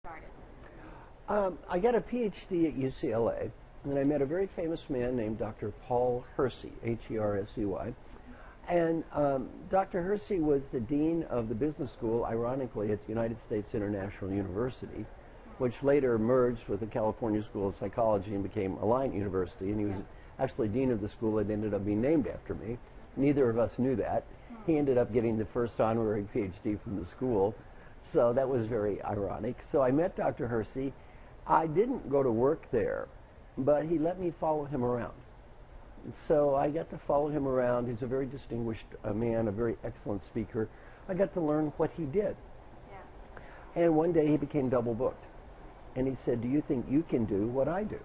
started? I got a PhD at UCLA, and I met a very famous man named Dr. Paul Hersey, H-E-R-S-E-Y. And Dr. Hersey was the dean of the business school, ironically, at the United States International University, which later merged with the California School of Psychology and became Alliant University. And he was actually dean of the school that ended up being named after me. Neither of us knew that. He ended up getting the first honorary PhD from the school. So that was very ironic. So I met Dr. Hersey. I didn't go to work there, but he let me follow him around. So I got to follow him around. He's a very distinguished man, a very excellent speaker. I got to learn what he did. Yeah. And one day he became double booked. And he said, "Do you think you can do what I do?"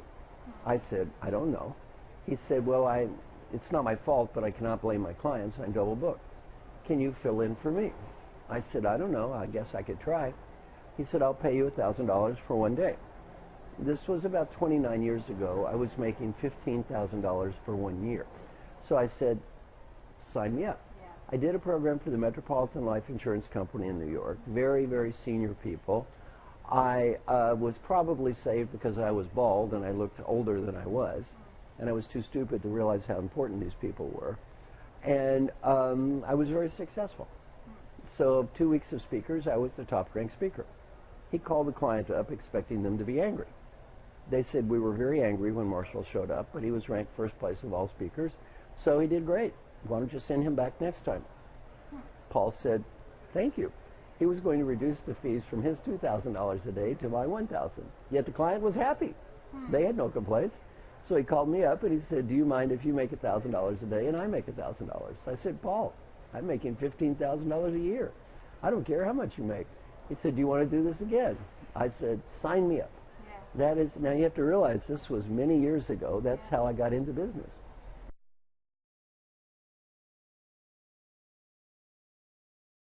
I said, "I don't know." He said, "Well, it's not my fault, but I cannot blame my clients. I'm double booked. Can you fill in for me?" I said, "I don't know. I guess I could try." He said, "I'll pay you $1,000 for one day." This was about 29 years ago. I was making $15,000 for 1 year. So I said, sign me up. Yeah. I did a program for the Metropolitan Life Insurance Company in New York. Very, very senior people. I was probably saved because I was bald and I looked older than I was. And I was too stupid to realize how important these people were. And I was very successful. So of 2 weeks of speakers, I was the top ranked speaker. He called the client up expecting them to be angry. They said we were very angry when Marshall showed up, but he was ranked first place of all speakers, so he did great. Why don't you send him back next time? Paul said, thank you. He was going to reduce the fees from his $2,000 a day to my $1,000. Yet the client was happy. They had no complaints. So he called me up and he said, do you mind if you make $1,000 a day and I make $1,000? I said, Paul, I'm making $15,000 a year. I don't care how much you make. He said, do you want to do this again? I said, sign me up. That is, now you have to realize this was many years ago. That's how I got into business.